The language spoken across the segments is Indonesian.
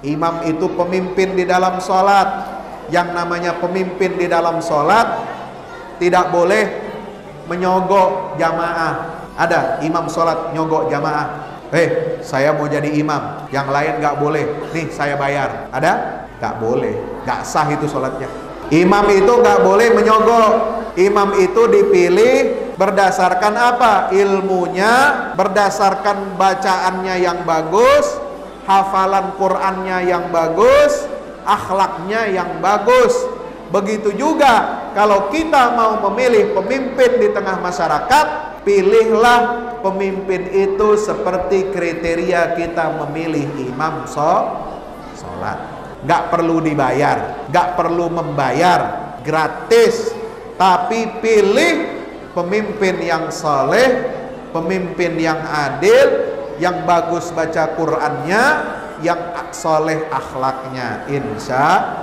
Imam itu pemimpin di dalam sholat. Yang namanya pemimpin di dalam sholat tidak boleh menyogok jamaah. Ada imam sholat nyogok jamaah. Saya mau jadi imam, yang lain gak boleh, nih saya bayar. Ada? Gak boleh, gak sah itu sholatnya. Imam itu gak boleh menyogok. Imam itu dipilih berdasarkan apa? Ilmunya, berdasarkan bacaannya yang bagus, hafalan Qur'annya yang bagus, akhlaknya yang bagus. Begitu juga kalau kita mau memilih pemimpin di tengah masyarakat, pilihlah pemimpin itu seperti kriteria kita memilih imam sholat. Gak perlu dibayar, gak perlu membayar, gratis. Tapi pilih pemimpin yang saleh, pemimpin yang adil, yang bagus baca Qur'annya, yang saleh akhlaknya, insya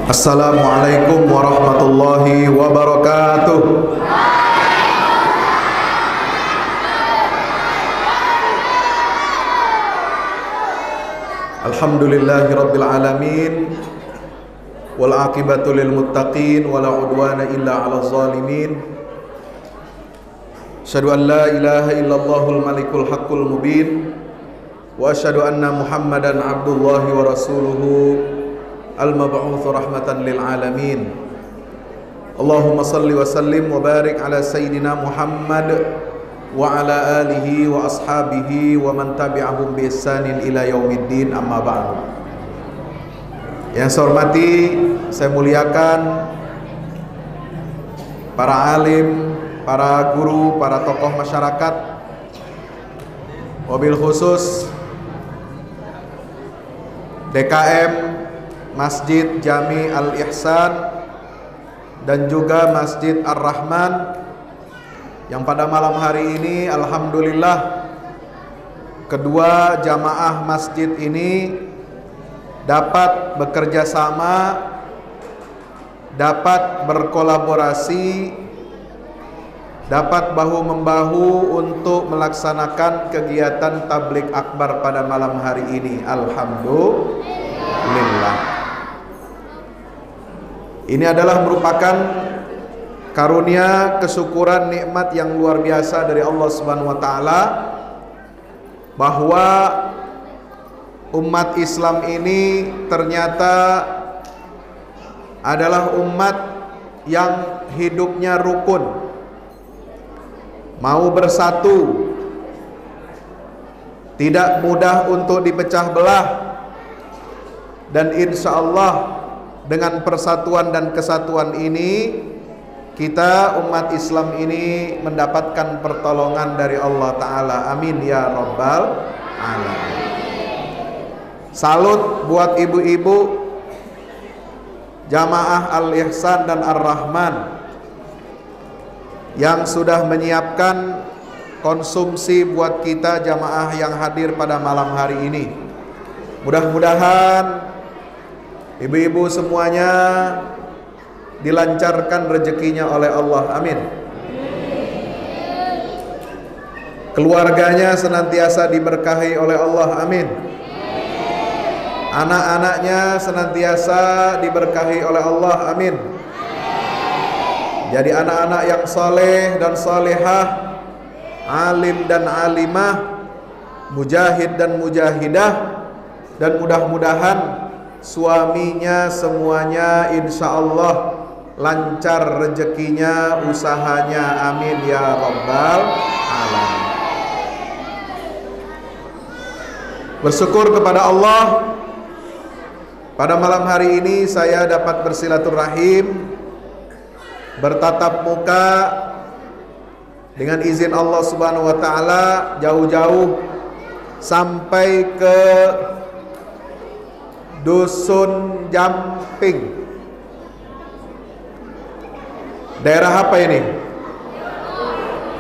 Assalamualaikum warahmatullahi wabarakatuh. Alhamdulillahi rabbil alamin, wal aqibatu lil muttaqin, wala udwana illa 'alal zalimin. Asyhadu an la ilaha illallahul malikul haqqul mubin, wa asyhadu anna Muhammadan abdullahi wa rasuluhu al-mab'uts rahmatan lil alamin. Allahumma salli wa sallim wa barik ala sayyidina Muhammad wa ala alihi wa ashabihi wa man tabi'ahum bi ihsanin ila yaumiddin, amma ba'du. Yang saya hormati, saya muliakan para alim, para guru, para tokoh masyarakat, wabil khusus DKM Masjid Jami Al-Ihsan dan juga Masjid Ar-Rahman, yang pada malam hari ini alhamdulillah kedua jamaah masjid ini dapat bekerja sama, dapat berkolaborasi, dapat bahu-membahu untuk melaksanakan kegiatan tabligh akbar pada malam hari ini. Alhamdulillah. Ini adalah merupakan karunia, kesyukuran, nikmat yang luar biasa dari Allah Subhanahu wa taala, bahwa umat Islam ini ternyata adalah umat yang hidupnya rukun, mau bersatu, tidak mudah untuk dipecah belah, dan insya Allah dengan persatuan dan kesatuan ini, kita umat Islam ini mendapatkan pertolongan dari Allah Ta'ala. Amin ya Rabbal Alamin. Salut buat ibu-ibu Jamaah Al-Ihsan dan Ar-Rahman yang sudah menyiapkan konsumsi buat kita jamaah yang hadir pada malam hari ini. Mudah-mudahan ibu-ibu semuanya dilancarkan rezekinya oleh Allah. Amin. Keluarganya senantiasa diberkahi oleh Allah. Amin. Anak-anaknya senantiasa diberkahi oleh Allah. Amin. Jadi anak-anak yang saleh dan salehah, alim dan alimah, mujahid dan mujahidah, dan mudah-mudahan suaminya semuanya insya Allah lancar rezekinya, usahanya. Amin ya Rabbal Alamin. Bersyukur kepada Allah Pada malam hari ini saya dapat bersilaturahim, bertatap muka dengan izin Allah Subhanahu wa taala jauh-jauh sampai ke Dusun Jamping. Daerah apa ini?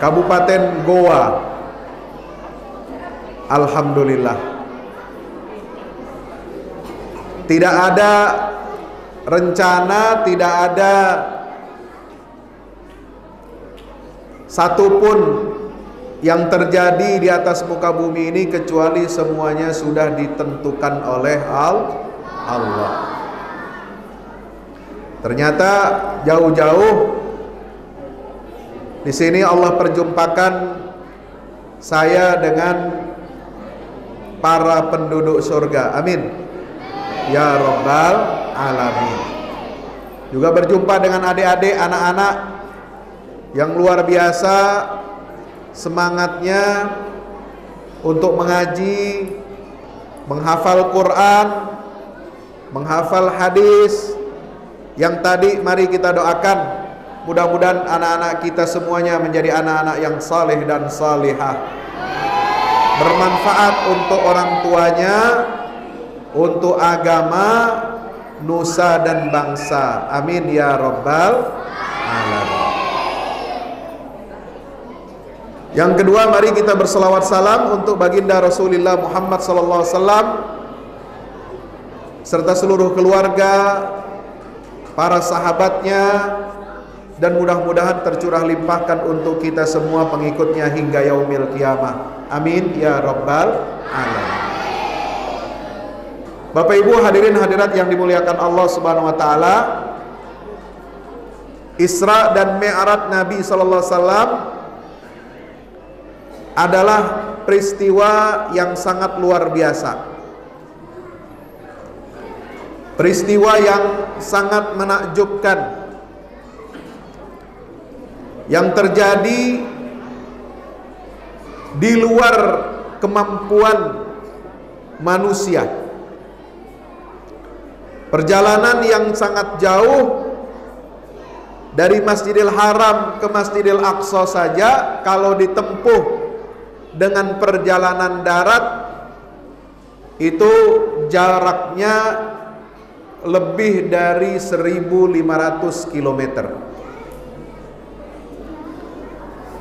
Kabupaten Goa. Alhamdulillah. Tidak ada rencana, tidak ada satupun yang terjadi di atas muka bumi ini kecuali semuanya sudah ditentukan oleh Allah. Ternyata jauh-jauh di sini Allah perjumpakan saya dengan para penduduk surga. Amin. Ya Rabbal Alamin. Juga berjumpa dengan adik-adik, anak-anak yang luar biasa semangatnya untuk mengaji, menghafal Quran, menghafal hadis. Yang tadi mari kita doakan, mudah-mudahan anak-anak kita semuanya menjadi anak-anak yang saleh dan salihah, bermanfaat untuk orang tuanya, untuk agama, nusa dan bangsa. Amin ya Rabbal Alamin. Yang kedua, mari kita berselawat salam untuk baginda Rasulullah Muhammad SAW serta seluruh keluarga, para sahabatnya, dan mudah-mudahan tercurah limpahkan untuk kita semua pengikutnya hingga yaumil qiyamah. Amin ya Rabbal Alamin. Bapak Ibu hadirin hadirat yang dimuliakan Allah Subhanahu wa taala, Isra dan Mi'raj Nabi sallallahu alaihi wasallam adalah peristiwa yang sangat luar biasa. Peristiwa yang sangat menakjubkan yang terjadi di luar kemampuan manusia. Perjalanan yang sangat jauh dari Masjidil Haram ke Masjidil Aqsa saja kalau ditempuh dengan perjalanan darat itu jaraknya lebih dari 1.500 km.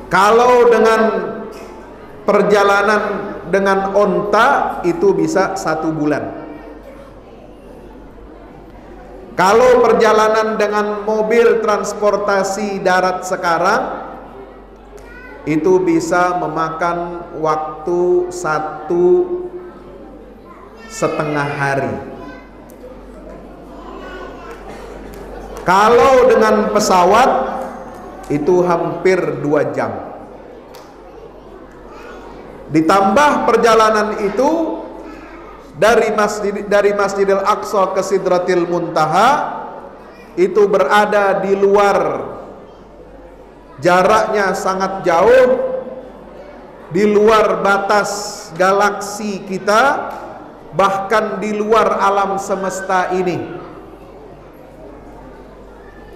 Kalau dengan perjalanan dengan onta itu bisa 1 bulan. Kalau perjalanan dengan mobil transportasi darat sekarang itu bisa memakan waktu 1,5 hari. Kalau dengan pesawat itu hampir 2 jam. Ditambah perjalanan itu dari Masjidil Aqsa ke Sidratil Muntaha itu berada di luar, jaraknya sangat jauh, di luar batas galaksi kita, bahkan di luar alam semesta ini,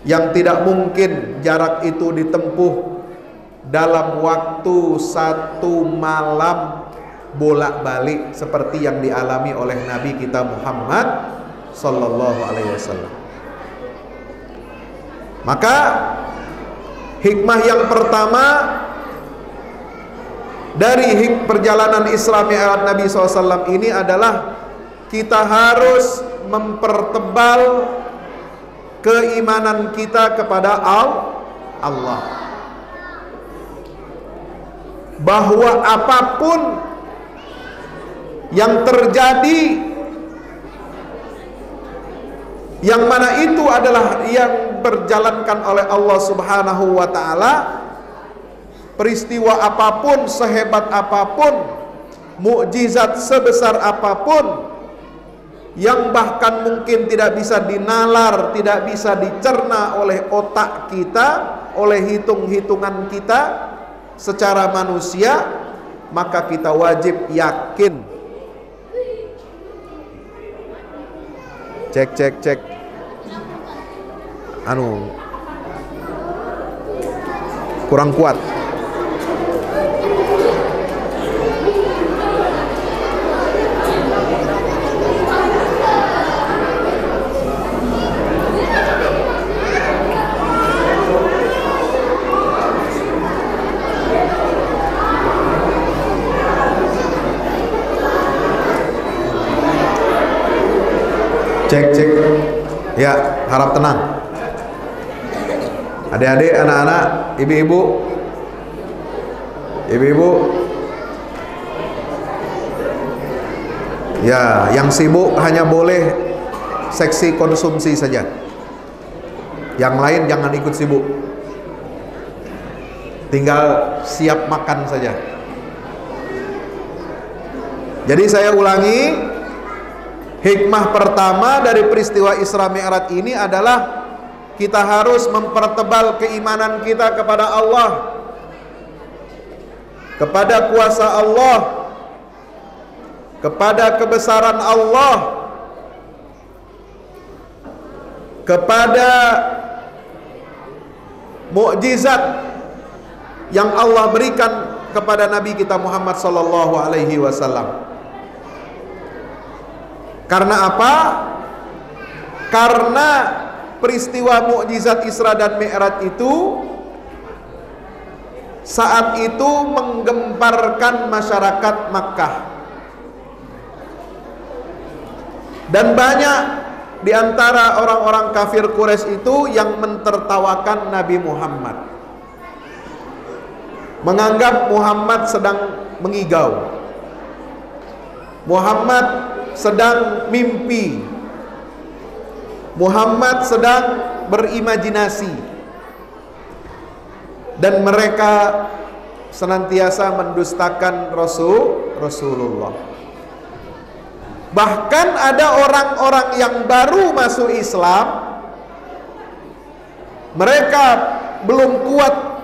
yang tidak mungkin jarak itu ditempuh dalam waktu 1 malam bolak-balik seperti yang dialami oleh Nabi kita Muhammad sallallahu alaihi wasallam. Maka hikmah yang pertama dari perjalanan Isra Mi'raj Nabi SAW ini adalah kita harus mempertebal keimanan kita kepada Allah, bahwa apapun yang terjadi, yang mana itu adalah yang berjalankan oleh Allah Subhanahu wa taala, peristiwa apapun, sehebat apapun, mukjizat sebesar apapun, yang bahkan mungkin tidak bisa dinalar, tidak bisa dicerna oleh otak kita, oleh hitung-hitungan kita secara manusia, maka kita wajib yakin Cek. Anu kurang kuat. Cek. Ya, harap tenang. Adik-adik, anak-anak, ibu-ibu. Ya, yang sibuk hanya boleh seksi konsumsi saja. Yang lain jangan ikut sibuk. Tinggal siap makan saja. Jadi saya ulangi, hikmah pertama dari peristiwa Isra Mi'raj ini adalah kita harus mempertebal keimanan kita kepada Allah, kepada kuasa Allah, kepada kebesaran Allah, kepada mukjizat yang Allah berikan kepada Nabi kita Muhammad sallallahu alaihi wasallam. Karena apa? Karena peristiwa mukjizat Isra dan Mi'raj itu saat itu menggemparkan masyarakat Makkah. Dan banyak di antara orang-orang kafir Quraisy itu yang mentertawakan Nabi Muhammad, menganggap Muhammad sedang mengigau, Muhammad sedang mimpi, Muhammad sedang berimajinasi, dan mereka senantiasa mendustakan Rasulullah. Bahkan ada orang-orang yang baru masuk Islam, mereka belum kuat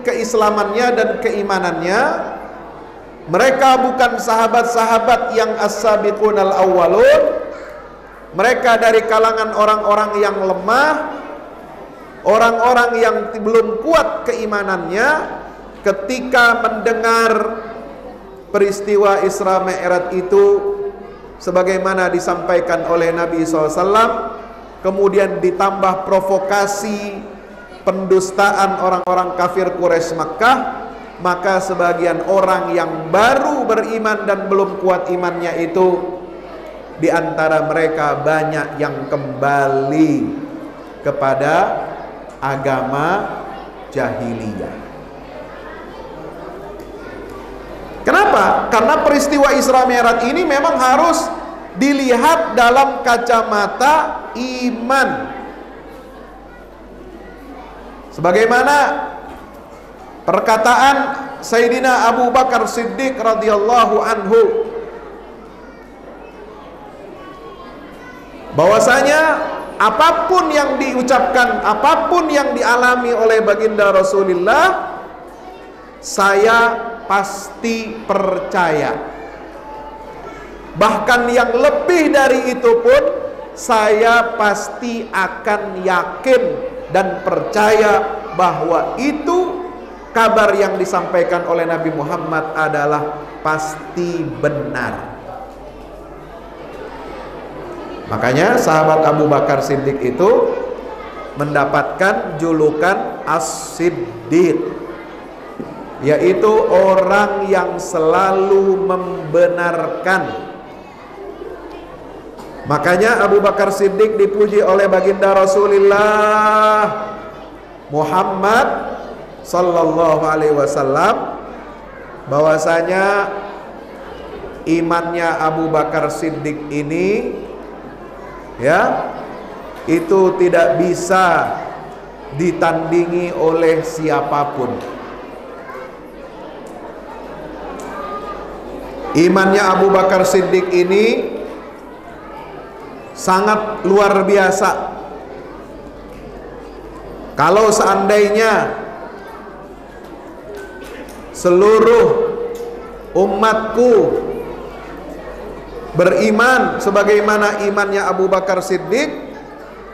keislamannya dan keimanannya. Mereka bukan sahabat-sahabat yang as-sabiqunal awwalun. Mereka dari kalangan orang-orang yang lemah, orang-orang yang belum kuat keimanannya. Ketika mendengar peristiwa Isra Mi'raj itu sebagaimana disampaikan oleh Nabi SAW, kemudian ditambah provokasi pendustaan orang-orang kafir Quraisy Makkah, maka sebagian orang yang baru beriman dan belum kuat imannya itu, di antara mereka banyak yang kembali kepada agama jahiliyah. Kenapa? Karena peristiwa Isra Mi'raj ini memang harus dilihat dalam kacamata iman. Sebagaimana perkataan Sayyidina Abu Bakar Siddiq radhiyallahu anhu, bahwasanya apapun yang diucapkan, apapun yang dialami oleh baginda Rasulullah, saya pasti percaya. Bahkan yang lebih dari itu pun saya pasti akan yakin dan percaya bahwa itu kabar yang disampaikan oleh Nabi Muhammad adalah pasti benar. Makanya sahabat Abu Bakar Siddiq itu mendapatkan julukan As-Siddiq, yaitu orang yang selalu membenarkan. Makanya Abu Bakar Siddiq dipuji oleh baginda Rasulullah Muhammad sallallahu alaihi wasallam, bahwasanya imannya Abu Bakar Siddiq ini ya, itu tidak bisa ditandingi oleh siapapun. Imannya Abu Bakar Siddiq ini sangat luar biasa. Kalau seandainya seluruh umatku beriman sebagaimana imannya Abu Bakar Siddiq,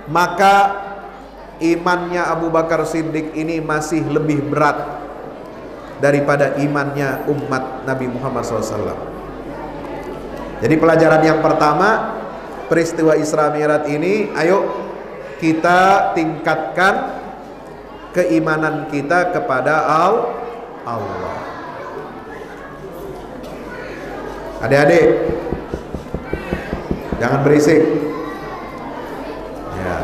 maka imannya Abu Bakar Siddiq ini masih lebih berat daripada imannya umat Nabi Muhammad SAW. Jadi pelajaran yang pertama, peristiwa Isra Mi'raj ini, ayo kita tingkatkan keimanan kita kepada Allah. Adik-adik, jangan berisik ya.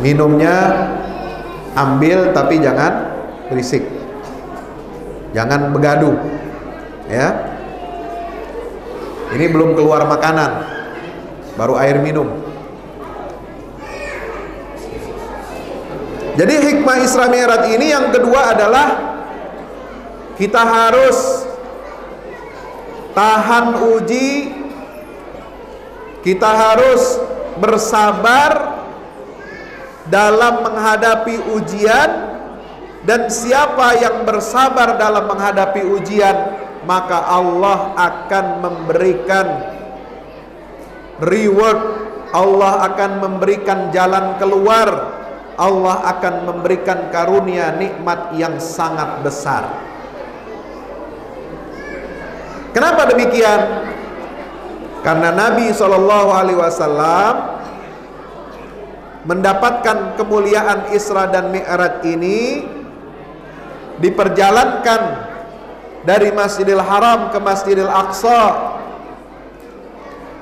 Minumnya ambil tapi jangan berisik, jangan begaduh ya. Ini belum keluar makanan, baru air minum. Jadi hikmah Isra Mi'raj ini yang kedua adalah kita harus tahan uji, kita harus bersabar dalam menghadapi ujian, dan siapa yang bersabar dalam menghadapi ujian, maka Allah akan memberikan reward, Allah akan memberikan jalan keluar, Allah akan memberikan karunia nikmat yang sangat besar. Kenapa demikian? Karena Nabi SAW mendapatkan kemuliaan Isra dan Mi'raj ini diperjalankan dari Masjidil Haram ke Masjidil Aqsa,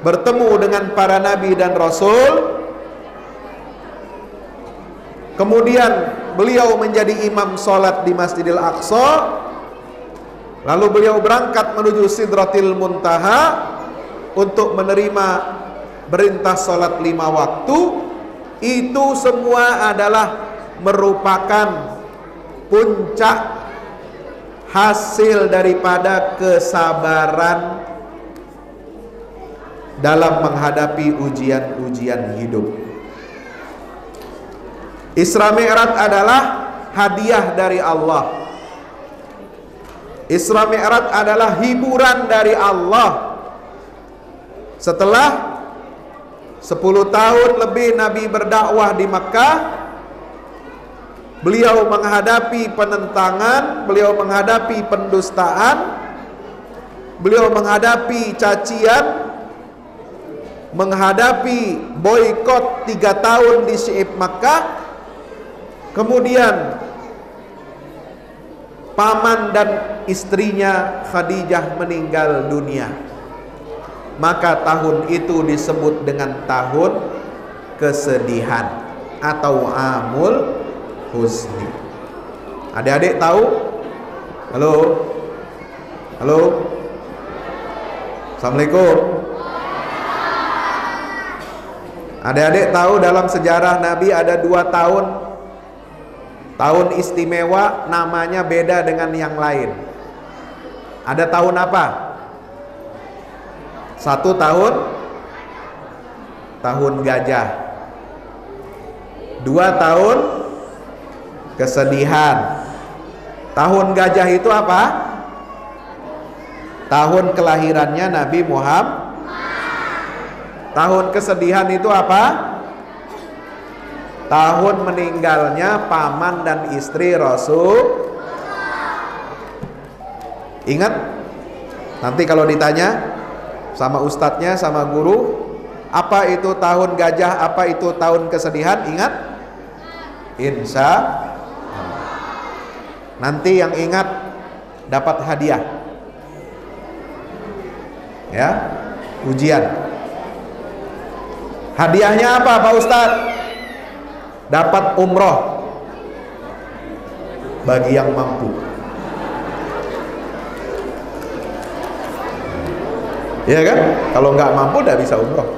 bertemu dengan para nabi dan rasul. Kemudian beliau menjadi imam sholat di Masjidil Aqsa, lalu beliau berangkat menuju Sidratil Muntaha untuk menerima perintah sholat 5 waktu. Itu semua adalah merupakan puncak hasil daripada kesabaran dalam menghadapi ujian-ujian hidup. Isra Mi'raj adalah hadiah dari Allah. Isra Mi'raj adalah hiburan dari Allah. Setelah 10 tahun lebih Nabi berdakwah di Makkah, beliau menghadapi penentangan, beliau menghadapi pendustaan, beliau menghadapi cacian, menghadapi boikot 3 tahun di Syi'ib Makkah. Kemudian paman dan istrinya Khadijah meninggal dunia. Maka tahun itu disebut dengan tahun kesedihan atau Amul Husni. Adik-adik tahu? Halo? Halo? Assalamualaikum. Adik-adik tahu dalam sejarah Nabi ada 2 tahun istimewa, namanya beda dengan yang lain. Ada tahun apa? 1 tahun gajah, 2 tahun kesedihan. Tahun gajah itu apa? Tahun kelahirannya Nabi Muhammad. Tahun kesedihan itu apa? Tahun meninggalnya paman dan istri Rasul. Ingat? Nanti kalau ditanya sama ustadznya, sama guru, apa itu tahun gajah, apa itu tahun kesedihan, ingat? Insya Allah. Nanti yang ingat dapat hadiah ya, ujian. Hadiahnya apa Pak Ustadz? Dapat umroh bagi yang mampu. Ya kan? Kalau nggak mampu nggak bisa umroh.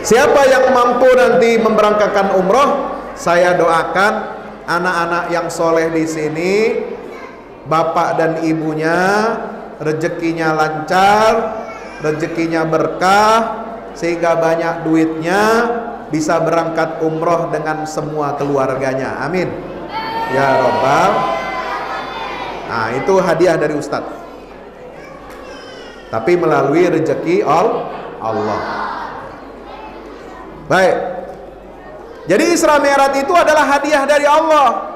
Siapa yang mampu nanti memberangkatkan umroh, saya doakan anak-anak yang soleh di sini, bapak dan ibunya rezekinya lancar, rezekinya berkah, sehingga banyak duitnya, bisa berangkat umroh dengan semua keluarganya. Amin ya Rabbal. Nah, itu hadiah dari Ustadz. tapi melalui rezeki Allah. Baik. Jadi Isra Mi'raj itu adalah hadiah dari Allah,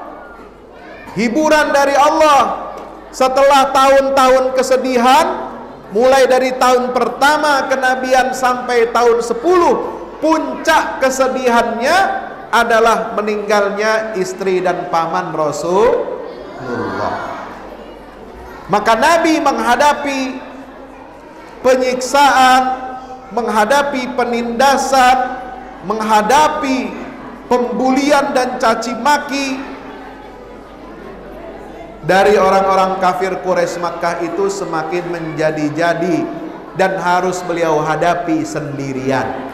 hiburan dari Allah. Setelah tahun-tahun kesedihan, mulai dari tahun pertama kenabian sampai tahun 10, puncak kesedihannya adalah meninggalnya istri dan paman Rasulullah. Maka Nabi menghadapi penyiksaan, menghadapi penindasan, menghadapi pembulian dan caci maki dari orang-orang kafir Quraisy Makkah itu semakin menjadi-jadi dan harus beliau hadapi sendirian.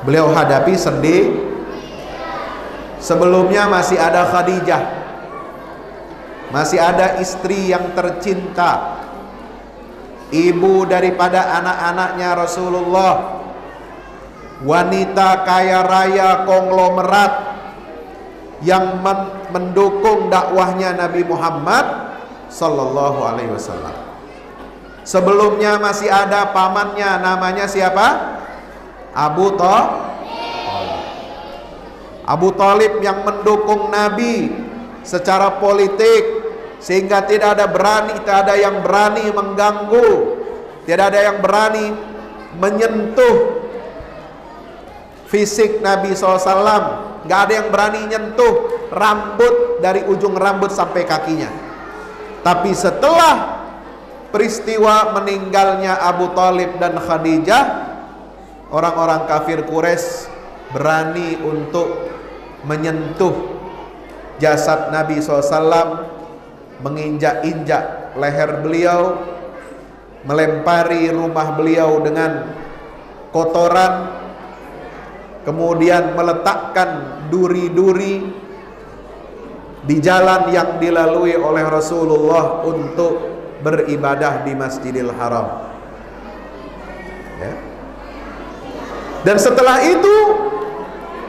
Beliau hadapi sendiri. Sebelumnya masih ada Khadijah, masih ada istri yang tercinta, ibu daripada anak-anaknya Rasulullah, wanita kaya raya konglomerat yang mendukung dakwahnya Nabi Muhammad Sallallahu Alaihi Wasallam. Sebelumnya masih ada pamannya, namanya siapa? Abu Thalib yang mendukung Nabi secara politik, sehingga tidak ada yang berani mengganggu, tidak ada yang berani menyentuh fisik Nabi SAW. Nggak ada yang berani nyentuh rambut dari ujung rambut sampai kakinya. Tapi setelah peristiwa meninggalnya Abu Thalib dan Khadijah, orang-orang kafir Quraisy berani untuk menyentuh jasad Nabi SAW, menginjak-injak leher beliau, melempari rumah beliau dengan kotoran, kemudian meletakkan duri-duri di jalan yang dilalui oleh Rasulullah untuk beribadah di Masjidil Haram. Ya. Dan setelah itu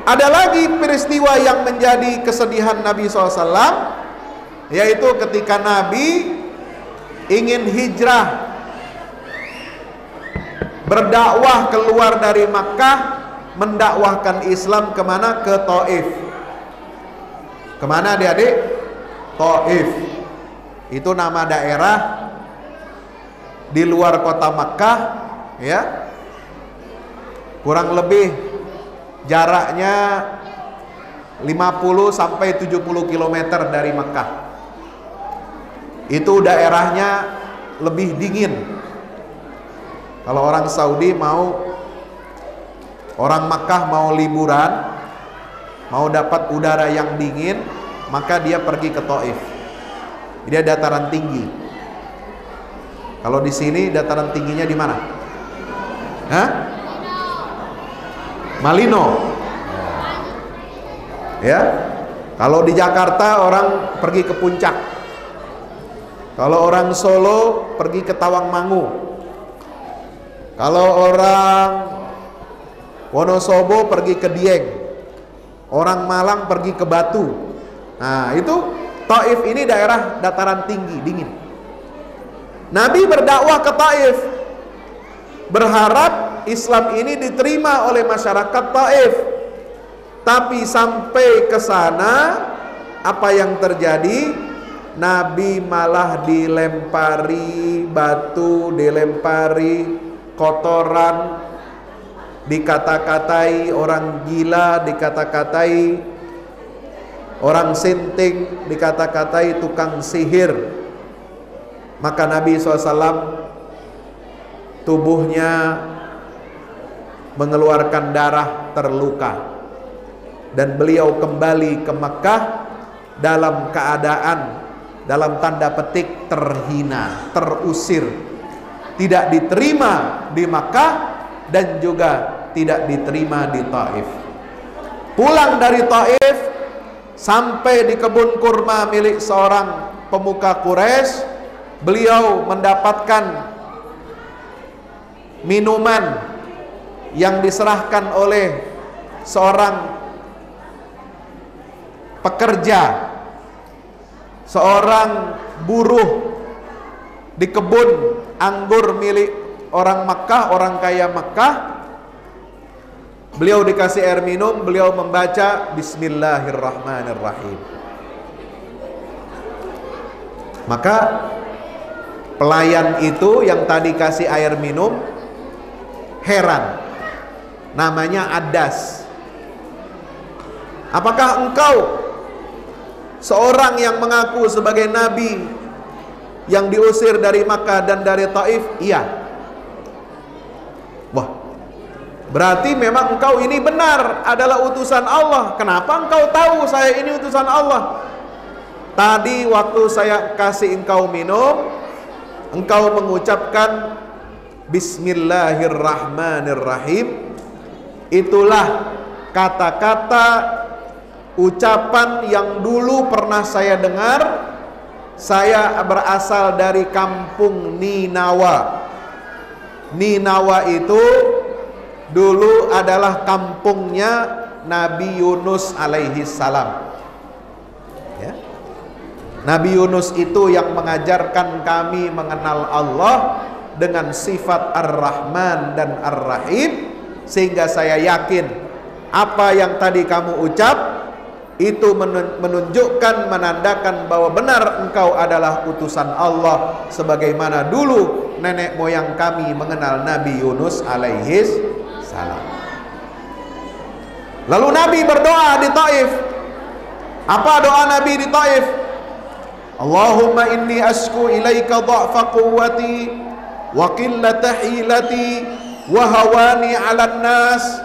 ada lagi peristiwa yang menjadi kesedihan Nabi SAW, yaitu ketika Nabi ingin hijrah, berdakwah keluar dari Makkah, mendakwahkan Islam kemana? Ke Taif. Kemana adik-adik? Taif. Itu nama daerah di luar kota Makkah, ya. Kurang lebih jaraknya 50 sampai 70 km dari Makkah. Itu daerahnya lebih dingin. Kalau orang Saudi orang Makkah mau liburan, mau dapat udara yang dingin, maka dia pergi ke Taif. Dia dataran tinggi. Kalau di sini dataran tingginya di mana? Hah? Malino. Ya. Kalau di Jakarta orang pergi ke Puncak. Kalau orang Solo pergi ke Tawangmangu. Kalau orang Wonosobo pergi ke Dieng. Orang Malang pergi ke Batu. Nah, itu Taif ini daerah dataran tinggi, dingin. Nabi berdakwah ke Taif, berharap Islam ini diterima oleh masyarakat Taif. Tapi sampai ke sana, apa yang terjadi? Nabi malah dilempari batu, dilempari kotoran, dikata-katai orang gila, dikata-katai orang sinting, dikata-katai tukang sihir. Maka Nabi SAW tubuhnya mengeluarkan darah, terluka, dan beliau kembali ke Makkah dalam keadaan, dalam tanda petik, terhina, terusir, tidak diterima di Makkah dan juga tidak diterima di Taif. Pulang dari Taif sampai di kebun kurma milik seorang pemuka Quraisy, beliau mendapatkan minuman yang diserahkan oleh seorang pekerja, seorang buruh di kebun anggur milik orang Makkah, orang kaya Makkah. Beliau dikasih air minum, beliau membaca Bismillahirrahmanirrahim. Maka pelayan itu yang tadi kasih air minum heran. Namanya Adas. Apakah engkau seorang yang mengaku sebagai nabi yang diusir dari Makkah dan dari Taif? Iya. Wah, berarti memang engkau ini benar adalah utusan Allah. Kenapa engkau tahu saya ini utusan Allah? Tadi waktu saya kasih engkau minum, engkau mengucapkan Bismillahirrahmanirrahim. Itulah kata-kata ucapan yang dulu pernah saya dengar. Saya berasal dari kampung Ninawa. Ninawa itu dulu adalah kampungnya Nabi Yunus alaihi salam. Ya. Nabi Yunus itu yang mengajarkan kami mengenal Allah dengan sifat Ar-Rahman dan Ar-Rahim, sehingga saya yakin apa yang tadi kamu ucap itu menunjukkan, menandakan bahwa benar engkau adalah utusan Allah, sebagaimana dulu nenek moyang kami mengenal Nabi Yunus alaihi salam. Lalu Nabi berdoa di Taif. Apa doa Nabi di Taif? Allahumma inni asku ilaika dha'fa quwwati wa qillata hilati wa hawani 'alan nas.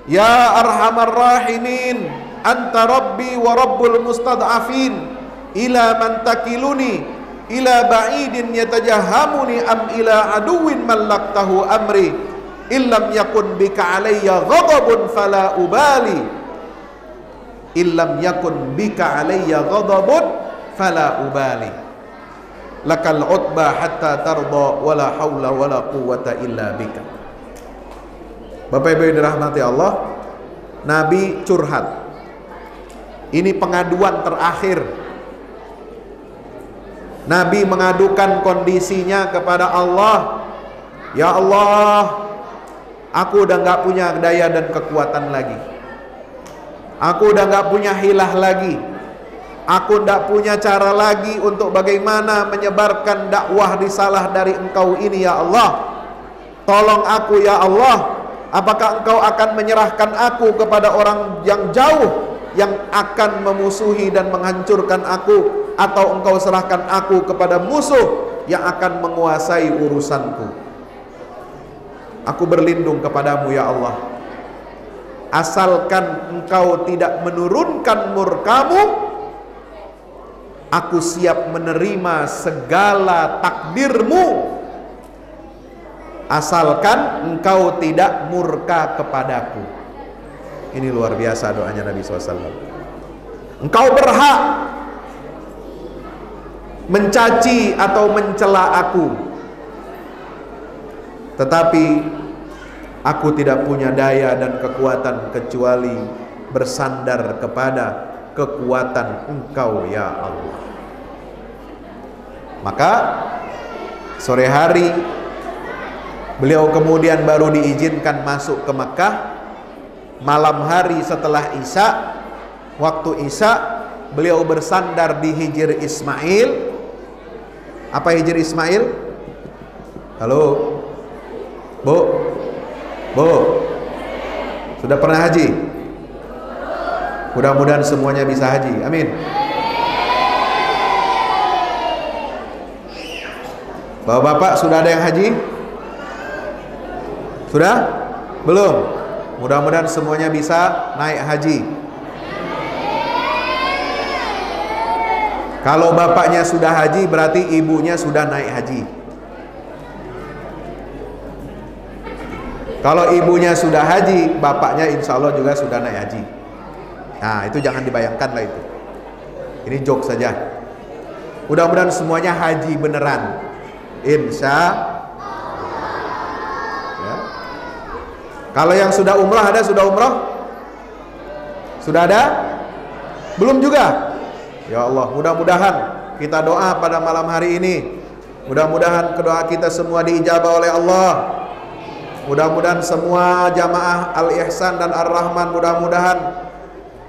Ya arhamar rahimin, anta rabbi wa rabbul mustad'afin, ila man takiluni ila ba'idin yatajahamuni am ila aduwin mallaktahu amri, illam yakun bika alayya ghadabun fala ubali, illam yakun bika alayya ghadabun fala ubali, lakal utba hatta tarda wala hawla wala quwwata illa bika. Bapak Ibu yang dirahmati Allah, Nabi curhat. Ini pengaduan terakhir. Nabi mengadukan kondisinya kepada Allah. Ya Allah, aku udah gak punya daya dan kekuatan lagi. Aku udah gak punya hilah lagi. Aku tidak punya cara lagi untuk bagaimana menyebarkan dakwah risalah dari engkau ini ya Allah. Tolong aku ya Allah. Apakah engkau akan menyerahkan aku kepada orang yang jauh yang akan memusuhi dan menghancurkan aku, atau engkau serahkan aku kepada musuh yang akan menguasai urusanku? Aku berlindung kepadamu ya Allah. Asalkan engkau tidak menurunkan murkamu, aku siap menerima segala takdirmu, asalkan engkau tidak murka kepadaku. Ini luar biasa doanya Nabi SAW. Engkau berhak mencaci atau mencela aku, tetapi aku tidak punya daya dan kekuatan kecuali bersandar kepada kekuatan engkau ya Allah. Maka sore hari beliau kemudian baru diizinkan masuk ke Makkah. Malam hari setelah Isya, waktu Isya, beliau bersandar di Hijr Ismail. Apa Hijr Ismail? Halo Bu? Bu? Sudah pernah haji? Mudah-mudahan semuanya bisa haji, amin. Bapak-bapak sudah ada yang haji? Sudah? Belum? Mudah-mudahan semuanya bisa naik haji. Kalau bapaknya sudah haji, berarti ibunya sudah naik haji. Kalau ibunya sudah haji, bapaknya insya Allah juga sudah naik haji. Nah, itu jangan dibayangkan lah itu. Ini joke saja. Mudah-mudahan semuanya haji beneran, insya. Kalau yang sudah umrah ada, sudah umrah? Sudah ada? Belum juga? Ya Allah, mudah-mudahan kita doa pada malam hari ini, Mudah-mudahan doa kita semua diijabah oleh Allah. Mudah-mudahan semua jamaah Al-Ihsan dan Ar-Rahman mudah-mudahan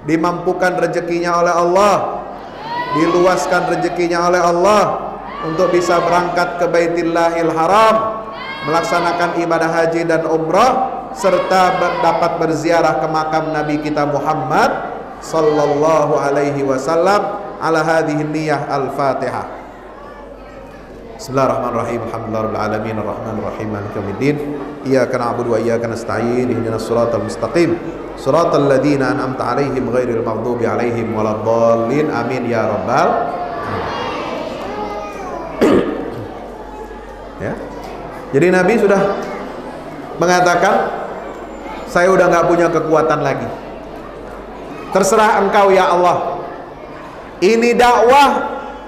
dimampukan rezekinya oleh Allah, diluaskan rezekinya oleh Allah untuk bisa berangkat ke Baitillahil Haram, melaksanakan ibadah haji dan umrah, serta dapat berziarah ke makam Nabi kita Muhammad sallallahu alaihi wasallam. Ala hadhihi niyyah al-Fatihah. Bismillahirrahmanirrahim. Alhamdulillahirabbil alamin arrahmanir rahim maliki yaumiddin. Iyyaka na'budu wa iyyaka nasta'in. Ihdinas siratal mustaqim. Siratal ladzina an'amta 'alaihim ghairil maghdubi 'alaihim waladdallin. Amin ya rabbal ya. Jadi Nabi sudah mengatakan, saya udah nggak punya kekuatan lagi. Terserah engkau ya Allah. Ini dakwah,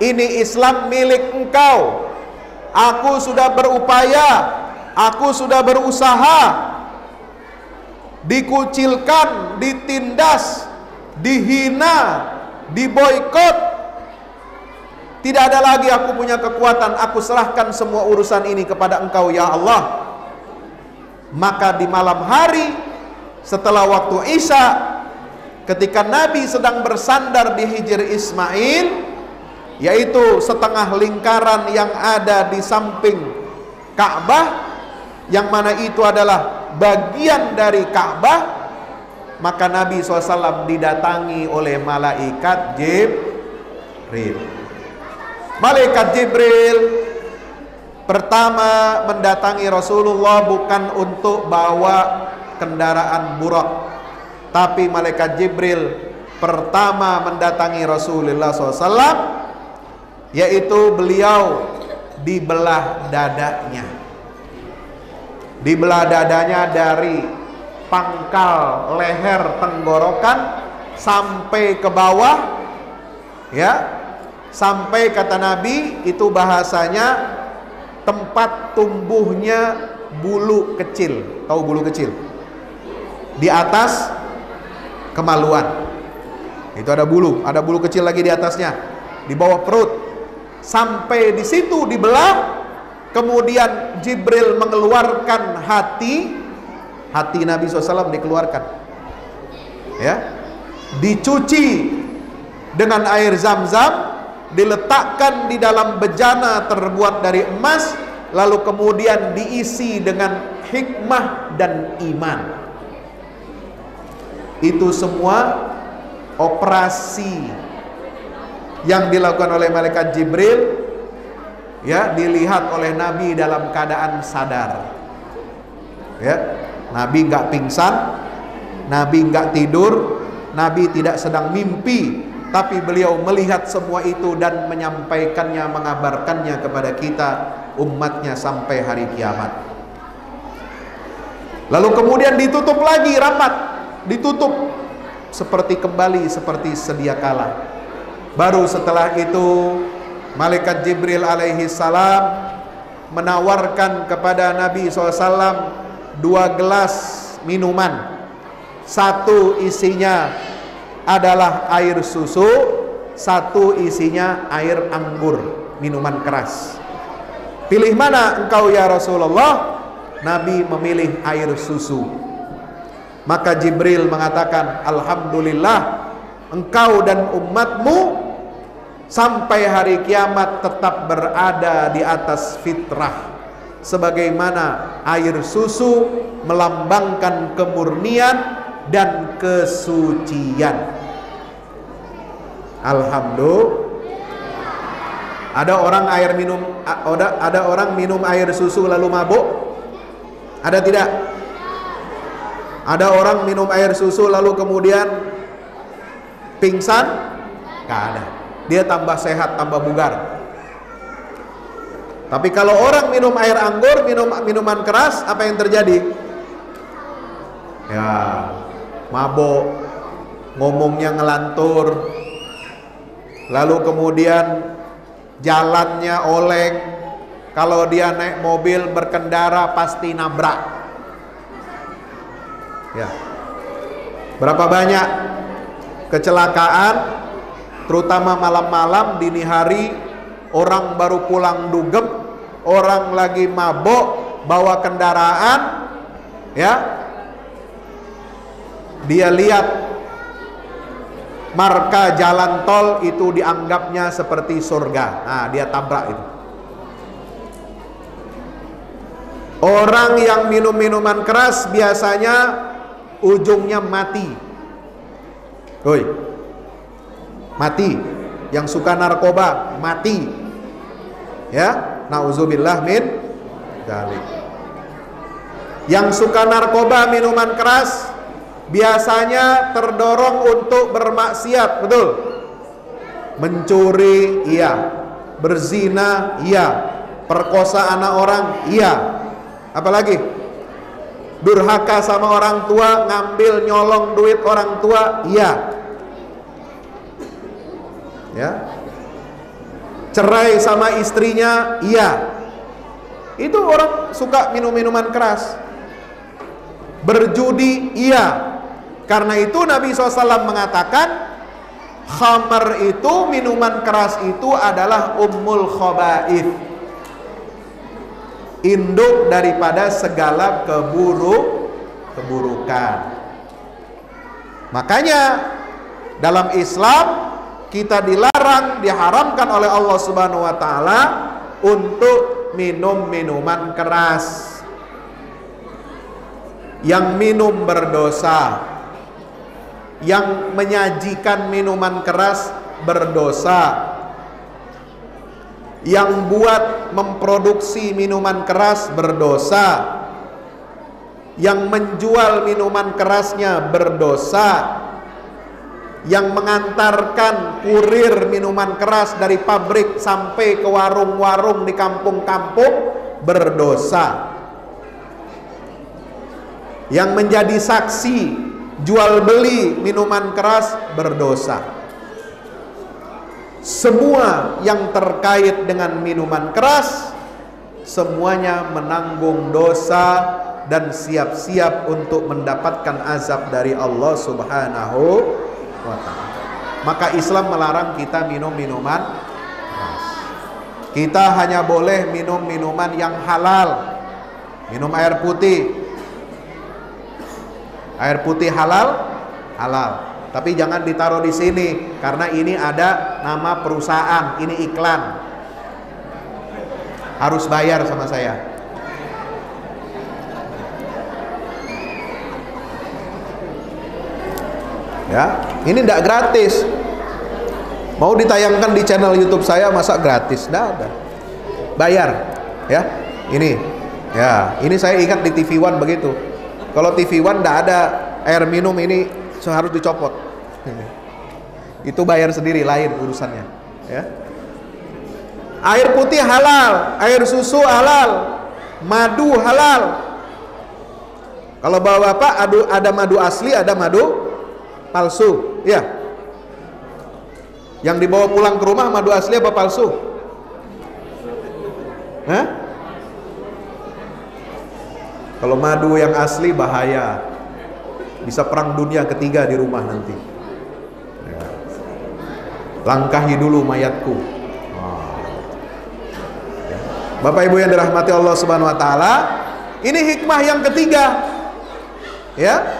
ini Islam milik engkau. Aku sudah berupaya, aku sudah berusaha, dikucilkan, ditindas, dihina, diboikot. Tidak ada lagi aku punya kekuatan. Aku serahkan semua urusan ini kepada engkau ya Allah. Maka di malam hari setelah waktu Isya, ketika Nabi sedang bersandar di Hijr Ismail, yaitu setengah lingkaran yang ada di samping Ka'bah, yang mana itu adalah bagian dari Ka'bah, maka Nabi SAW didatangi oleh malaikat Jibril. Malaikat Jibril pertama mendatangi Rasulullah bukan untuk bawa kendaraan burak, tapi malaikat Jibril pertama mendatangi Rasulullah SAW, yaitu beliau dibelah dadanya. Dibelah dadanya dari pangkal leher tenggorokan sampai ke bawah, ya, sampai kata Nabi itu bahasanya tempat tumbuhnya bulu kecil. Tahu bulu kecil? Di atas kemaluan itu ada bulu kecil lagi di atasnya, di bawah perut. Sampai di situ dibelah, kemudian Jibril mengeluarkan hati Nabi SAW dikeluarkan, ya, dicuci dengan air Zam-Zam, diletakkan di dalam bejana terbuat dari emas, lalu kemudian diisi dengan hikmah dan iman. Itu semua operasi yang dilakukan oleh malaikat Jibril, ya, dilihat oleh Nabi dalam keadaan sadar, ya. Nabi nggak pingsan, Nabi nggak tidur, Nabi tidak sedang mimpi, tapi beliau melihat semua itu dan menyampaikannya, mengabarkannya kepada kita umatnya sampai hari kiamat. Lalu kemudian ditutup lagi rahmat, ditutup kembali seperti sedia kala. Baru setelah itu malaikat Jibril alaihi salam menawarkan kepada Nabi SAW 2 gelas minuman. Satu isinya adalah air susu, satu isinya air anggur, minuman keras. Pilih mana engkau ya Rasulullah? Nabi memilih air susu. Maka Jibril mengatakan, alhamdulillah, engkau dan umatmu sampai hari kiamat tetap berada di atas fitrah, sebagaimana air susu melambangkan kemurnian dan kesucian. Alhamdulillah. Ada orang minum air susu lalu mabuk? Ada tidak? Ada orang minum air susu lalu kemudian pingsan? Gak ada. Dia tambah sehat, tambah bugar. Tapi kalau orang minum air anggur, minuman keras, apa yang terjadi? Ya, mabuk, ngomongnya ngelantur, lalu kemudian jalannya oleng. Kalau dia naik mobil berkendara pasti nabrak. Ya, berapa banyak kecelakaan, terutama malam-malam, dini hari, orang baru pulang dugem, orang lagi mabuk bawa kendaraan, ya, dia lihat marka jalan tol itu dianggapnya seperti surga. Nah, dia tabrak itu. Orang yang minum minuman keras biasanya ujungnya mati. Woi, mati. Yang suka narkoba mati. Ya, nauzubillah min dzalik. Yang suka narkoba, minuman keras, biasanya terdorong untuk bermaksiat, betul? Mencuri, iya. Berzina, iya. Perkosa anak orang, iya. Apalagi? Durhaka sama orang tua, ngambil nyolong duit orang tua, iya. Ya. Cerai sama istrinya, iya. Itu orang suka minum minuman keras. Berjudi, iya. Karena itu Nabi SAW mengatakan khamar itu, minuman keras itu adalah ummul khaba'ith, induk daripada segala keburukan. Makanya dalam Islam kita dilarang, diharamkan oleh Allah Subhanahu wa taala untuk minum minuman keras. Yang minum berdosa, yang menyajikan minuman keras berdosa, yang buat memproduksi minuman keras berdosa, yang menjual minuman kerasnya berdosa, yang mengantarkan kurir minuman keras dari pabrik sampai ke warung-warung di kampung-kampung berdosa, yang menjadi saksi jual beli minuman keras berdosa. Semua yang terkait dengan minuman keras semuanya menanggung dosa dan siap-siap untuk mendapatkan azab dari Allah Subhanahu wa ta'ala. Maka Islam melarang kita minum minuman keras. Kita hanya boleh minum minuman yang halal. Minum air putih. Air putih halal, halal. Tapi jangan ditaruh di sini karena ini ada nama perusahaan, ini iklan. Harus bayar sama saya. Ya, ini tidak gratis. Mau ditayangkan di channel YouTube saya, masa gratis? Tidak ada. Bayar, ya. Ini, ya, ini saya ingat di TV One begitu. Kalau TV One tidak ada air minum ini harus dicopot. Itu bayar sendiri, lain urusannya. Ya. Air putih halal, air susu halal, madu halal. Kalau bapak ada madu asli, ada madu palsu, ya. Yang dibawa pulang ke rumah madu asli apa palsu? Hah? Kalau madu yang asli bahaya, bisa perang dunia ketiga di rumah nanti. Ya. Langkahi dulu mayatku. Ya. Bapak Ibu yang dirahmati Allah Subhanahu Wa Taala, ini hikmah yang ketiga, ya,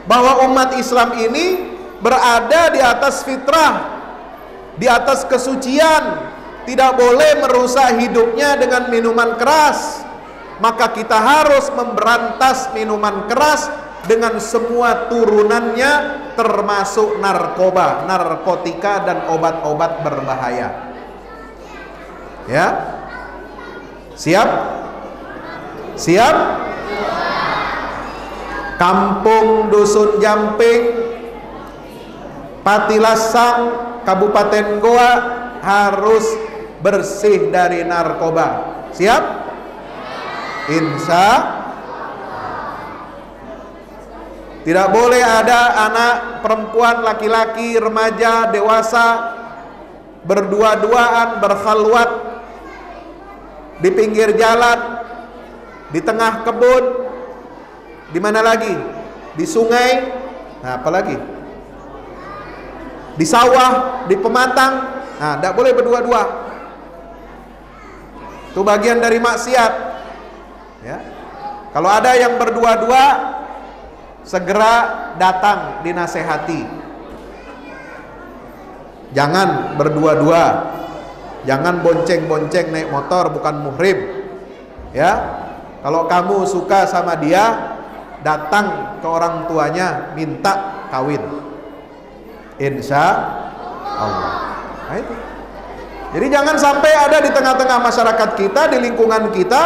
bahwa umat Islam ini berada di atas fitrah, di atas kesucian, tidak boleh merusak hidupnya dengan minuman keras. Maka kita harus memberantas minuman keras dengan semua turunannya, termasuk narkoba, narkotika, dan obat-obat berbahaya. Ya, siap? Siap? Kampung Dusun Jamping, Patilasang, Kabupaten Goa harus bersih dari narkoba. Siap? Insya. Tidak boleh ada anak, perempuan, laki-laki, remaja, dewasa berdua-duaan, berkhalwat di pinggir jalan, di tengah kebun, di mana lagi? Di sungai, nah apalagi? Di sawah, di pematang. Nah, tidak boleh berdua-dua. Itu bagian dari maksiat. Ya. Kalau ada yang berdua-dua, segera datang dinasehati. Jangan berdua-dua. Jangan bonceng-bonceng naik motor, bukan muhrim. Ya. Kalau kamu suka sama dia, datang ke orang tuanya minta kawin. Insya Allah. Nah, itu. Jadi jangan sampai ada di tengah-tengah masyarakat kita, di lingkungan kita,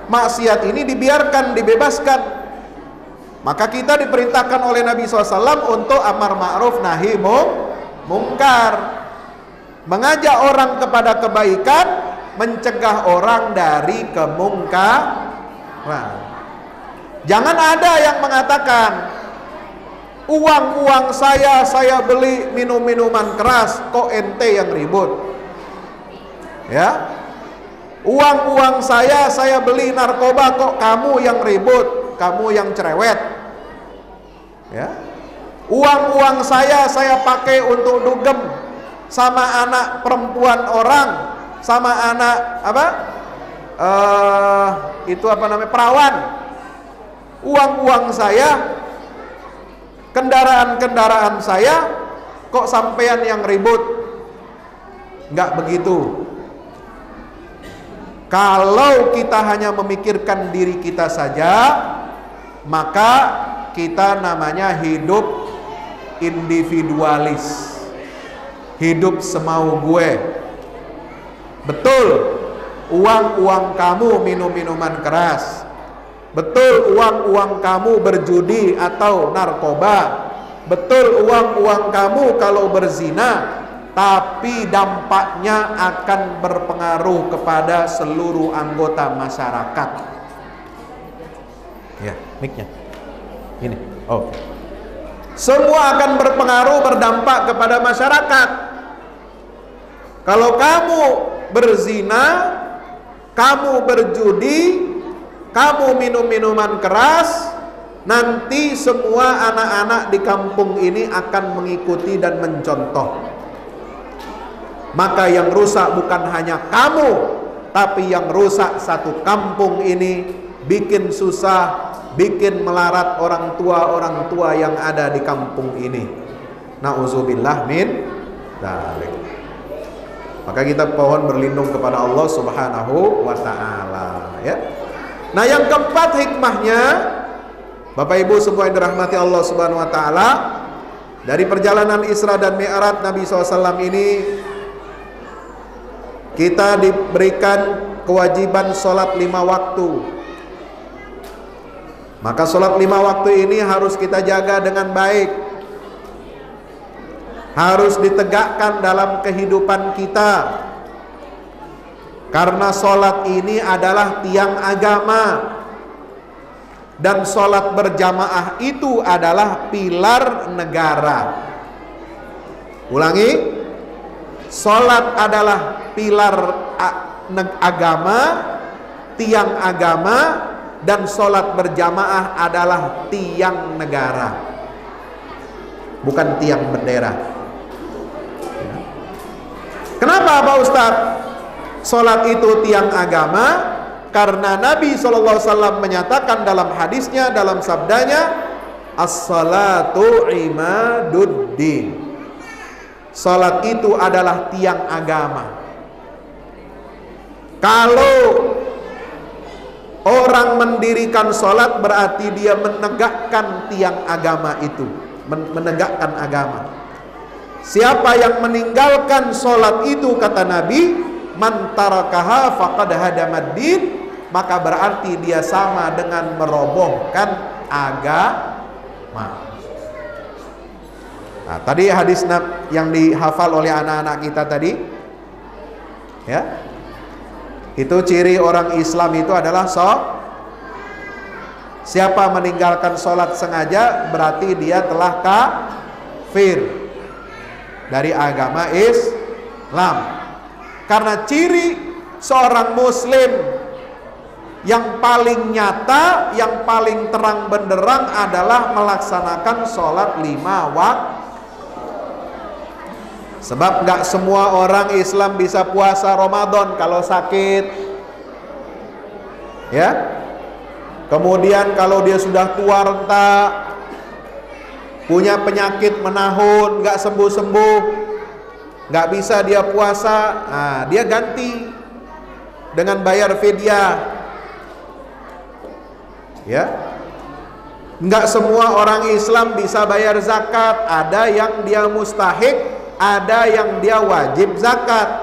maksiat ini dibiarkan, dibebaskan. Maka kita diperintahkan oleh Nabi SAW untuk amar ma'ruf nahi mungkar, mengajak orang kepada kebaikan, mencegah orang dari kemungkaran. Jangan ada yang mengatakan, uang saya beli minum-minuman keras, kok ente yang ribut. Ya, uang saya beli narkoba, kok kamu yang ribut, kamu yang cerewet. Ya, uang saya pakai untuk dugem sama anak perempuan orang, sama anak perawan. Uang saya, kendaraan saya, kok sampean yang ribut. Enggak begitu. Kalau kita hanya memikirkan diri kita saja, maka kita namanya hidup individualis, hidup semau gue. Betul, uang kamu minum-minuman keras. Betul, uang kamu berjudi atau narkoba. Betul, uang kamu kalau berzina. Tapi dampaknya akan berpengaruh kepada seluruh anggota masyarakat. Ya, mic-nya. Ini. Oh. Semua akan berpengaruh, berdampak kepada masyarakat. Kalau kamu berzina, kamu berjudi, kamu minum-minuman keras, nanti semua anak-anak di kampung ini akan mengikuti dan mencontoh. Maka yang rusak bukan hanya kamu, tapi yang rusak satu kampung ini, bikin susah, bikin melarat orang tua yang ada di kampung ini. Nauzubillah min dzalik. Maka kita pohon berlindung kepada Allah Subhanahu wa taala, ya. Nah, yang keempat hikmahnya, Bapak Ibu semua yang dirahmati Allah Subhanahu wa taala, dari perjalanan Isra dan Mi'raj Nabi SAW ini, kita diberikan kewajiban sholat 5 waktu. Maka sholat 5 waktu ini harus kita jaga dengan baik, harus ditegakkan dalam kehidupan kita. Karena sholat ini adalah tiang agama, dan sholat berjamaah itu adalah pilar negara. Ulangi, sholat adalah pilar agama, tiang agama, dan sholat berjamaah adalah tiang negara, bukan tiang bendera. Kenapa Pak Ustadz sholat itu tiang agama? Karena Nabi SAW menyatakan dalam hadisnya, dalam sabdanya, as-salatu imaduddin. Salat itu adalah tiang agama. Kalau orang mendirikan salat, berarti dia menegakkan tiang agama itu, menegakkan agama. Siapa yang meninggalkan salat itu, kata Nabi, man tarakaha faqad hadamaddin, maka berarti dia sama dengan merobohkan agama. Nah, tadi hadis yang dihafal oleh anak-anak kita tadi, ya, itu ciri orang Islam itu adalah siapa meninggalkan sholat sengaja, berarti dia telah kafir dari agama Islam. Karena ciri seorang Muslim yang paling nyata, yang paling terang benderang adalah melaksanakan sholat 5 waktu. Sebab nggak semua orang Islam bisa puasa Ramadan. Kalau sakit, Ya. Kemudian kalau dia sudah tua renta, punya penyakit menahun, nggak sembuh-sembuh, nggak bisa dia puasa, nah, dia ganti dengan bayar fidyah. Ya, nggak semua orang Islam bisa bayar zakat. Ada yang dia mustahik, ada yang dia wajib zakat.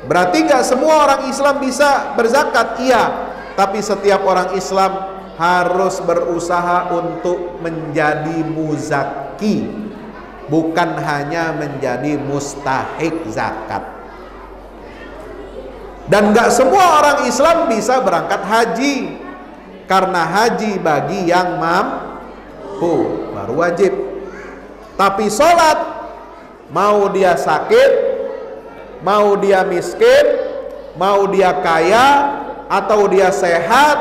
Berarti nggak semua orang Islam bisa berzakat, iya. Tapi setiap orang Islam harus berusaha untuk menjadi muzaki, bukan hanya menjadi mustahik zakat. Dan gak semua orang Islam bisa berangkat haji, karena haji bagi yang mampu baru wajib. Tapi sholat, mau dia sakit, mau dia miskin, mau dia kaya atau dia sehat,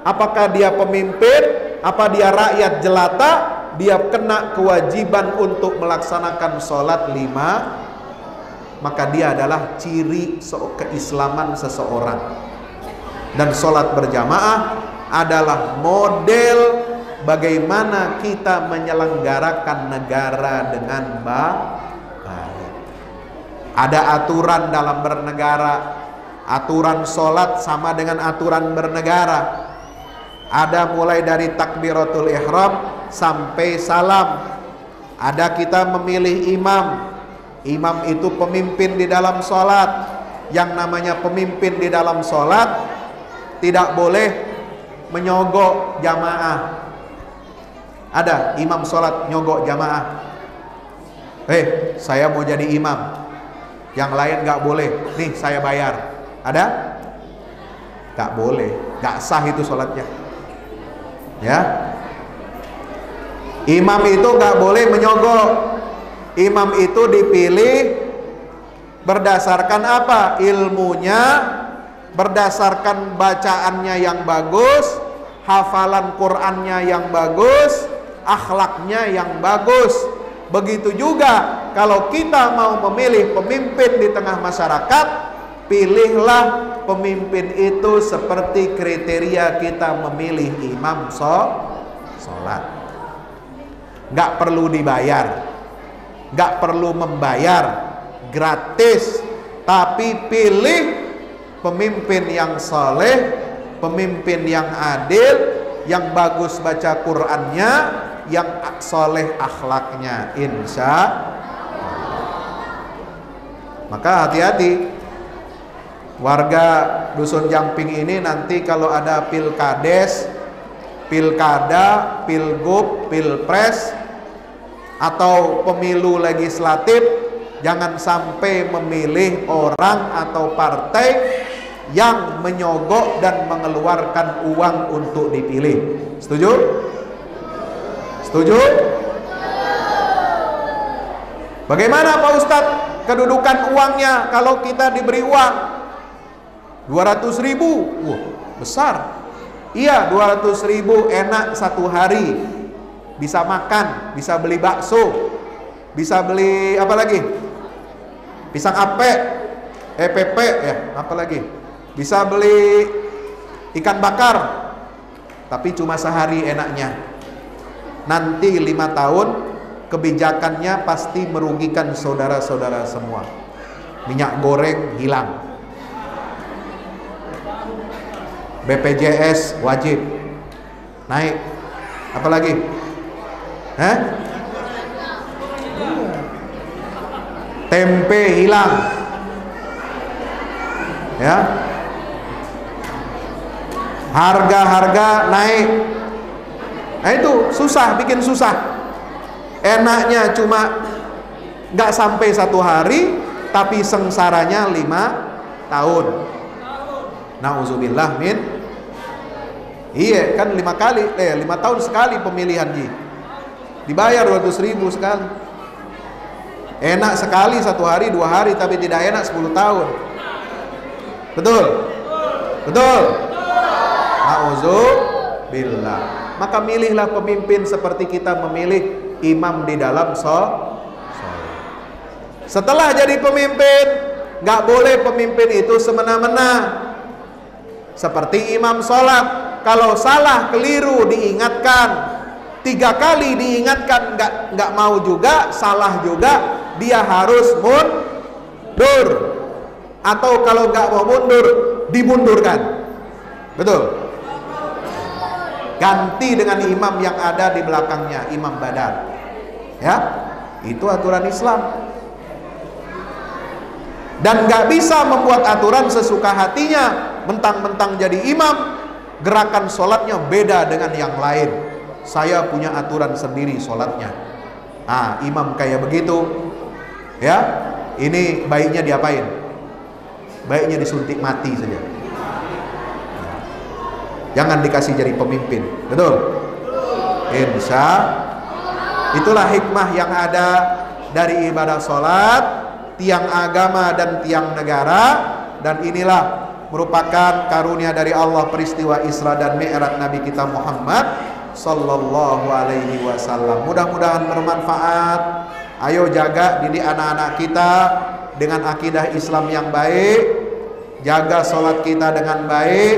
apakah dia pemimpin, apa dia rakyat jelata, dia kena kewajiban untuk melaksanakan sholat 5, maka dia adalah ciri keislaman seseorang. Dan sholat berjamaah adalah model bagaimana kita menyelenggarakan negara dengan baik. Ada aturan dalam bernegara. Aturan sholat sama dengan aturan bernegara. Ada mulai dari takbiratul ihram sampai salam. Ada kita memilih imam. Imam itu pemimpin di dalam sholat. Yang namanya pemimpin di dalam sholat tidak boleh menyogok jamaah. Ada imam sholat nyogok jamaah. Saya mau jadi imam, yang lain gak boleh. Nih saya bayar. Ada? Gak boleh, gak sah itu sholatnya. Ya, imam itu gak boleh menyogok. Imam itu dipilih berdasarkan apa? Ilmunya, berdasarkan bacaannya yang bagus, hafalan Qur'annya yang bagus, akhlaknya yang bagus. Begitu juga kalau kita mau memilih pemimpin di tengah masyarakat, pilihlah pemimpin itu seperti kriteria kita memilih imam sholat. Nggak perlu dibayar, nggak perlu membayar, gratis. Tapi pilih pemimpin yang soleh, pemimpin yang adil, yang bagus baca Qur'annya, yang soleh akhlaknya, insya Allah. Maka hati-hati warga Dusun Jamping ini nanti kalau ada pilkades, pilkada, pilgub, pilpres atau pemilu legislatif, jangan sampai memilih orang atau partai yang menyogok dan mengeluarkan uang untuk dipilih. Setuju? Setuju? Bagaimana Pak Ustadz kedudukan uangnya kalau kita diberi uang 200.000? Wah, besar. Iya, 200.000 enak satu hari. Bisa makan, bisa beli bakso, bisa beli apa lagi? Pisang ape, pepek ya, apa lagi? Bisa beli ikan bakar. Tapi cuma sehari enaknya. Nanti 5 tahun kebijakannya pasti merugikan saudara-saudara semua. Minyak goreng hilang, BPJS wajib naik, apalagi? Tempe hilang, ya. Harga-harga naik. Nah itu susah, bikin susah. Enaknya cuma nggak sampai 1 hari, tapi sengsaranya 5 tahun. Nauzubillah min. Iya kan 5 tahun sekali pemilihan Ji. Dibayar 200.000 sekali. Enak sekali 1 hari 2 hari, tapi tidak enak 10 tahun. Betul? Betul? Nauzubillah. Maka milihlah pemimpin seperti kita memilih imam di dalam sholat. Setelah jadi pemimpin, nggak boleh pemimpin itu semena-mena. Seperti imam sholat, kalau salah keliru diingatkan, 3 kali diingatkan nggak mau juga, salah juga, dia harus mundur. Atau kalau nggak mau mundur, dimundurkan. Betul. Ganti dengan imam yang ada di belakangnya, imam badan. Ya, itu aturan Islam. Dan nggak bisa membuat aturan sesuka hatinya, mentang-mentang jadi imam, gerakan sholatnya beda dengan yang lain. Saya punya aturan sendiri sholatnya. Imam kayak begitu, ya, ini baiknya diapain? Baiknya disuntik mati saja. Jangan dikasih jadi pemimpin. Betul? Insya itulah hikmah yang ada dari ibadah sholat, tiang agama dan tiang negara. Dan inilah merupakan karunia dari Allah, peristiwa Isra dan Mi'raj Nabi kita Muhammad Sallallahu Alaihi Wasallam. Mudah-mudahan bermanfaat. Ayo jaga didik anak-anak kita dengan akidah Islam yang baik. Jaga sholat kita dengan baik,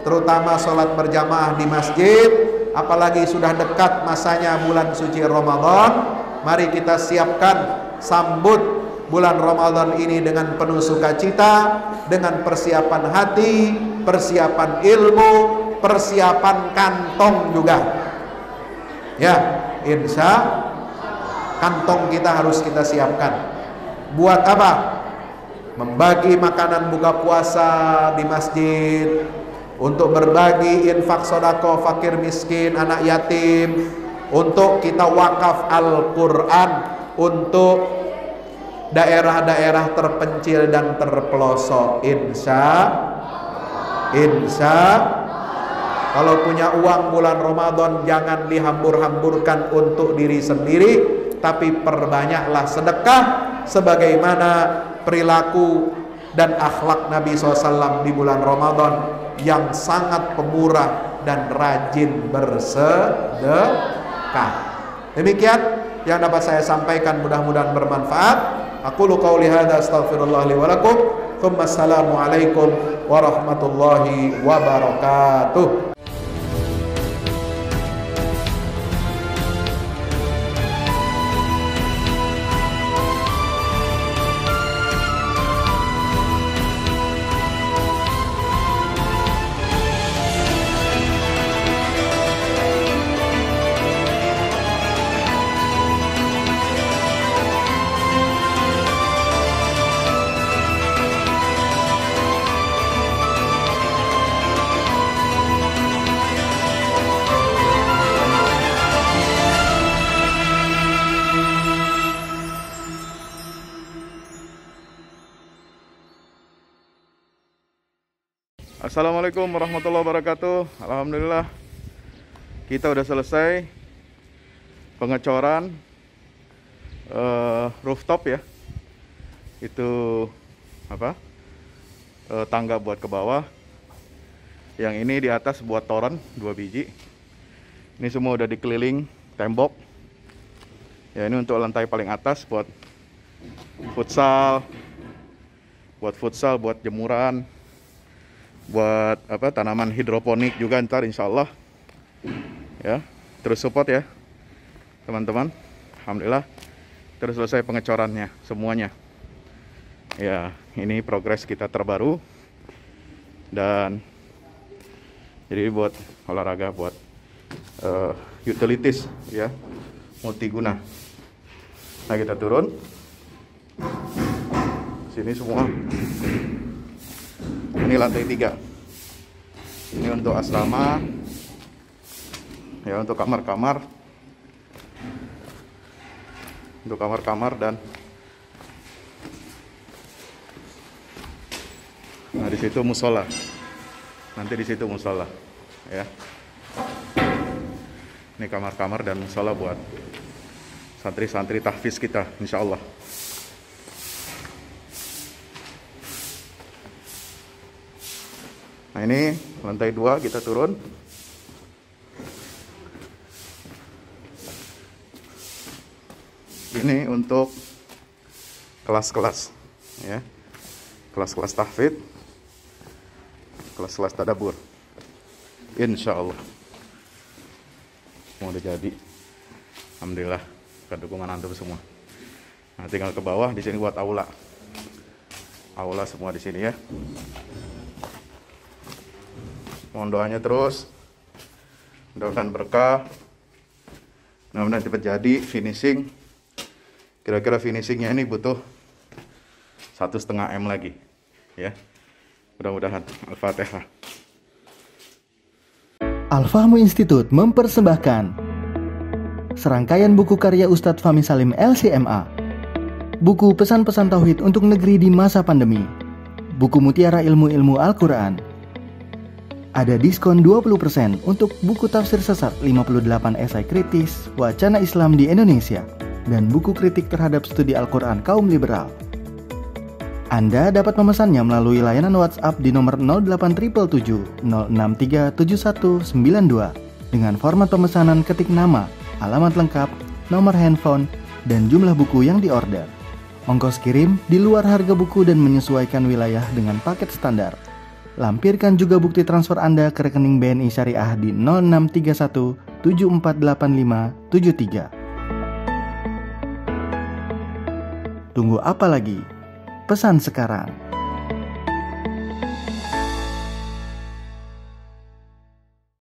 terutama sholat berjamaah di masjid. Apalagi sudah dekat masanya bulan suci Ramadan. Mari kita siapkan, sambut bulan Ramadan ini dengan penuh sukacita, dengan persiapan hati, persiapan ilmu, persiapan kantong juga. Ya, insya kantong kita harus kita siapkan. Buat apa? Membagi makanan buka puasa di masjid, untuk berbagi infak sodako fakir miskin, anak yatim, untuk kita wakaf Al-Quran untuk daerah-daerah terpencil dan terpelosok. Insya kalau punya uang bulan Ramadan, jangan dihambur-hamburkan untuk diri sendiri, tapi perbanyaklah sedekah sebagaimana perilaku dan akhlak Nabi SAW di bulan Ramadan yang sangat pemurah dan rajin bersedekah. Demikian yang dapat saya sampaikan, mudah-mudahan bermanfaat. Aqulu qauli hadza astaghfirullah li wa lakum. Assalamu alaikum warahmatullahi wabarakatuh. Assalamualaikum warahmatullahi wabarakatuh. Alhamdulillah kita udah selesai pengecoran rooftop ya. Itu apa? Tangga buat ke bawah. Yang ini di atas buat toren 2 biji. Ini semua udah dikeliling tembok. Ya, ini untuk lantai paling atas buat futsal, buat jemuran, buat apa, tanaman hidroponik juga ntar insya Allah ya. Terus support ya teman-teman. Alhamdulillah terus selesai pengecorannya semuanya ya. Ini progres kita terbaru, dan jadi buat olahraga, buat utilities ya, multiguna. Nah, kita turun sini semua. Ini lantai 3. Ini untuk asrama ya, untuk kamar-kamar, dan nah di situ musola. Nanti di situ musola ya. Ini kamar-kamar dan musola buat santri-santri tahfiz kita insya Allah. Nah, ini lantai 2 kita turun. Ini untuk kelas-kelas ya, kelas-kelas tahfidz. kelas-kelas tadabbur. Insya Allah mau udah jadi. Alhamdulillah berkat dukungan antum semua. Nah, tinggal ke bawah di sini buat aula. Aula semua di sini ya. Mohon doanya terus. Mudah-mudahan berkah. Mudah-mudahan cepat jadi finishing. Kira-kira finishingnya ini butuh 1,5 M lagi ya. Mudah-mudahan. Al-Fatihah. Al-Fahmu Institute mempersembahkan serangkaian buku karya Ustadz Fahmi Salim LCMA. Buku pesan-pesan tauhid untuk negeri di masa pandemi. Buku mutiara ilmu-ilmu Al-Quran. Ada diskon 20% untuk buku tafsir sesat 58 esai kritis wacana Islam di Indonesia dan buku kritik terhadap studi Al-Quran kaum liberal. Anda dapat memesannya melalui layanan WhatsApp di nomor 08777 063 7192 dengan format pemesanan ketik nama, alamat lengkap, nomor handphone, dan jumlah buku yang diorder. Ongkos kirim di luar harga buku dan menyesuaikan wilayah dengan paket standar. Lampirkan juga bukti transfer Anda ke rekening BNI Syariah di 0631 748573. Tunggu apa lagi? Pesan sekarang.